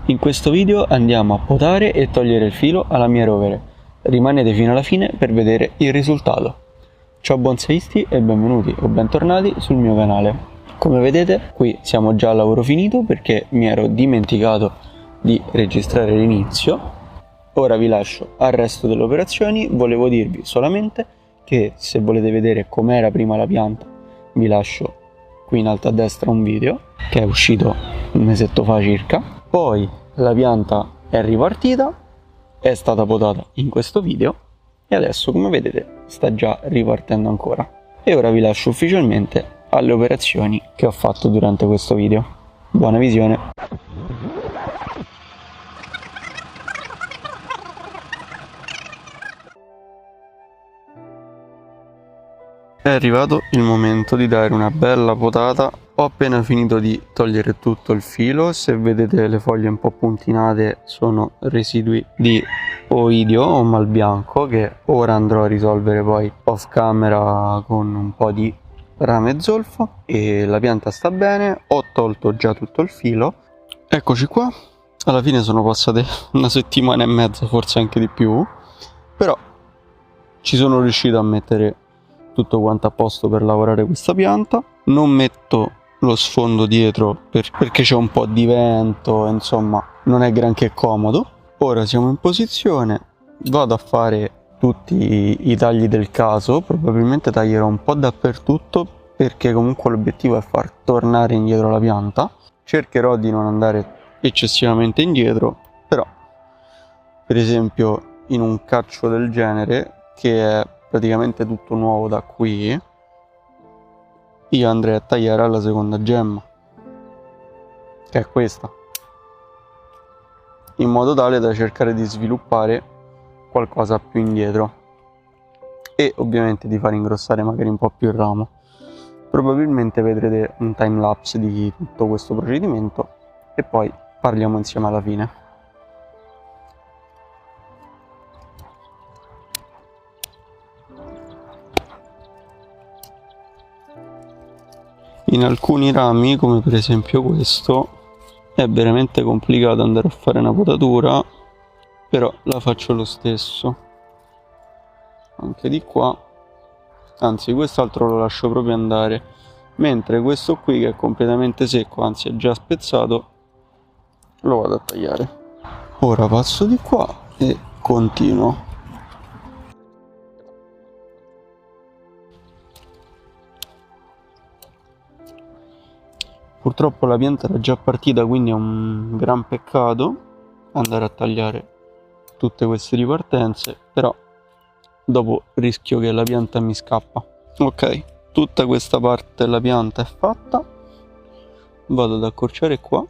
In questo video andiamo a potare e togliere il filo alla mia rovere. Rimanete fino alla fine per vedere il risultato. Ciao bonsaisti e benvenuti o bentornati sul mio canale. Come vedete qui siamo già al lavoro finito perché mi ero dimenticato di registrare l'inizio. Ora vi lascio al resto delle operazioni. Volevo dirvi solamente che se volete vedere com'era prima la pianta vi lascio qui in alto a destra un video che è uscito un mesetto fa circa. Poi la pianta è ripartita, è stata potata in questo video e adesso come vedete sta già ripartendo ancora. E ora vi lascio ufficialmente alle operazioni che ho fatto durante questo video. Buona visione! È arrivato il momento di dare una bella potata. Ho appena finito di togliere tutto il filo. Se vedete le foglie un po' puntinate sono residui di oidio o malbianco che ora andrò a risolvere poi off camera con un po' di rame zolfo. E la pianta sta bene, ho tolto già tutto il filo. Eccoci qua, alla fine sono passate una settimana e mezza, forse anche di più, però ci sono riuscito a mettere tutto quanto a posto per lavorare questa pianta. Non metto lo sfondo dietro perché c'è un po' di vento, insomma non è granché comodo. Ora siamo in posizione, vado a fare tutti i tagli del caso, probabilmente taglierò un po' dappertutto perché comunque l'obiettivo è far tornare indietro la pianta. Cercherò di non andare eccessivamente indietro, però per esempio in un caccio del genere che è praticamente tutto nuovo da qui, io andrei a tagliare alla seconda gemma, che è questa, in modo tale da cercare di sviluppare qualcosa più indietro e ovviamente di far ingrossare magari un po' più il ramo. Probabilmente vedrete un time lapse di tutto questo procedimento e poi parliamo insieme alla fine. In alcuni rami, come per esempio questo, è veramente complicato andare a fare una potatura, però la faccio lo stesso. Anche di qua, anzi quest'altro lo lascio proprio andare, mentre questo qui che è completamente secco, anzi è già spezzato, lo vado a tagliare. Ora passo di qua e continuo. Purtroppo la pianta era già partita, quindi è un gran peccato andare a tagliare tutte queste ripartenze, però dopo rischio che la pianta mi scappa. Ok, tutta questa parte della pianta è fatta, vado ad accorciare qua,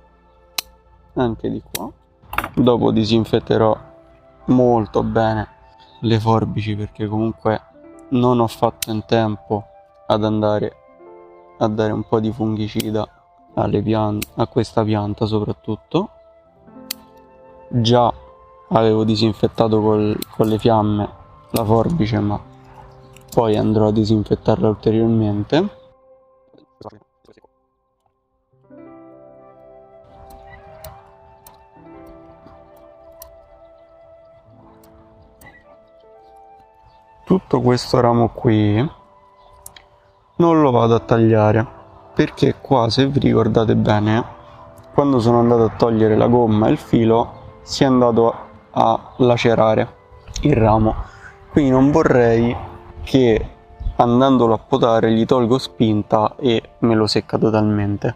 anche di qua. Dopo disinfetterò molto bene le forbici perché comunque non ho fatto in tempo ad andare a dare un po' di fungicida a questa pianta soprattutto. Già avevo disinfettato con le fiamme la forbice, ma poi andrò a disinfettarla ulteriormente. Tutto questo ramo qui non lo vado a tagliare perché qua, se vi ricordate bene, quando sono andato a togliere la gomma e il filo si è andato a lacerare il ramo, quindi non vorrei che andandolo a potare gli tolgo spinta e me lo secca totalmente.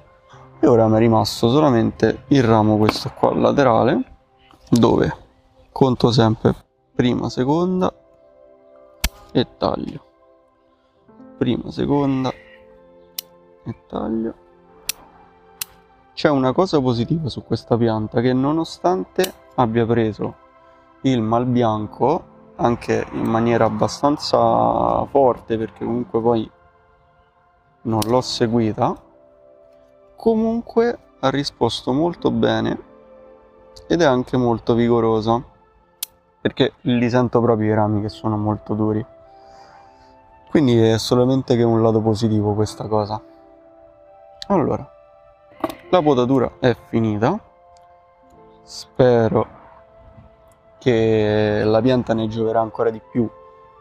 E ora mi è rimasto solamente il ramo, questo qua laterale, dove conto sempre prima, seconda e taglio, prima, seconda e taglio. C'è una cosa positiva su questa pianta, che nonostante abbia preso il malbianco anche in maniera abbastanza forte, perché comunque poi non l'ho seguita, comunque ha risposto molto bene ed è anche molto vigorosa, perché li sento proprio i rami che sono molto duri, quindi è solamente che un lato positivo questa cosa. Allora, la potatura è finita, spero che la pianta ne gioverà ancora di più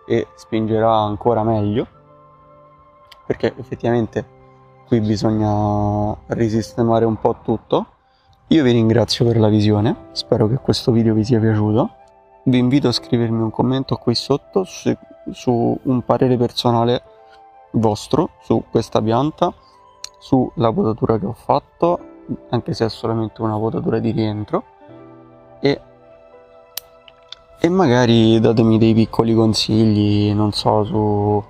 e spingerà ancora meglio, perché effettivamente qui bisogna risistemare un po' tutto. Io vi ringrazio per la visione, spero che questo video vi sia piaciuto. Vi invito a scrivermi un commento qui sotto su un parere personale vostro su questa pianta, sulla potatura che ho fatto, anche se è solamente una potatura di rientro, e magari datemi dei piccoli consigli, non so, su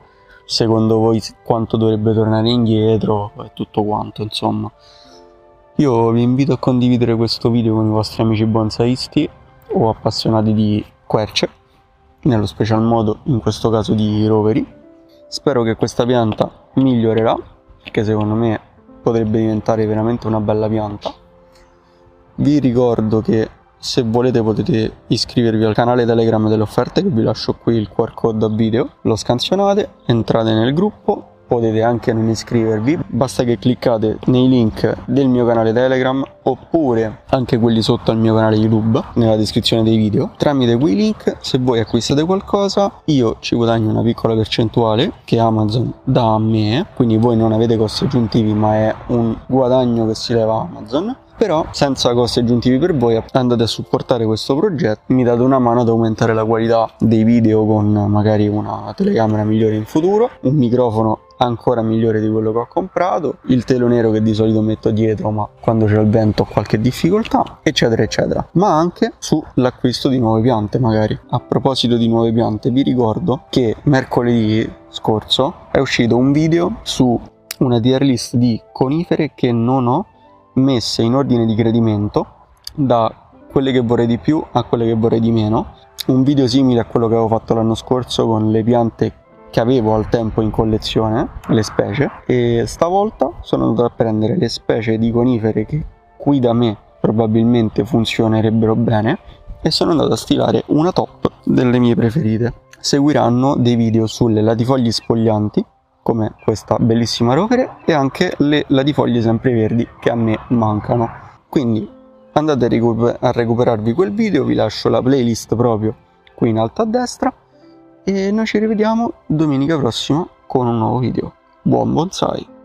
secondo voi quanto dovrebbe tornare indietro e tutto quanto, insomma. Io vi invito a condividere questo video con i vostri amici bonsaisti o appassionati di querce, nello special modo in questo caso di roveri. Spero che questa pianta migliorerà, perché secondo me potrebbe diventare veramente una bella pianta. Vi ricordo che se volete potete iscrivervi al canale Telegram delle offerte, che vi lascio qui il QR code a video, lo scansionate, entrate nel gruppo, potete anche non iscrivervi, basta che cliccate nei link del mio canale Telegram oppure anche quelli sotto al mio canale YouTube nella descrizione dei video. Tramite quei link, se voi acquistate qualcosa, io ci guadagno una piccola percentuale che Amazon dà a me, quindi voi non avete costi aggiuntivi ma è un guadagno che si leva Amazon. Però senza costi aggiuntivi per voi, andate a supportare questo progetto, mi date una mano ad aumentare la qualità dei video con magari una telecamera migliore in futuro, un microfono ancora migliore di quello che ho comprato, il telo nero che di solito metto dietro ma quando c'è il vento ho qualche difficoltà, eccetera eccetera, ma anche sull'acquisto di nuove piante magari. A proposito di nuove piante, vi ricordo che mercoledì scorso è uscito un video su una tier list di conifere che non ho messe in ordine di gradimento, da quelle che vorrei di più a quelle che vorrei di meno. Un video simile a quello che avevo fatto l'anno scorso con le piante che avevo al tempo in collezione, le specie, e stavolta sono andato a prendere le specie di conifere che qui da me probabilmente funzionerebbero bene e sono andato a stilare una top delle mie preferite. Seguiranno dei video sulle latifoglie spoglianti, come questa bellissima rovere, e anche le latifoglie sempreverdi che a me mancano. Quindi andate a recuperarvi quel video, vi lascio la playlist proprio qui in alto a destra e noi ci rivediamo domenica prossima con un nuovo video. Buon bonsai!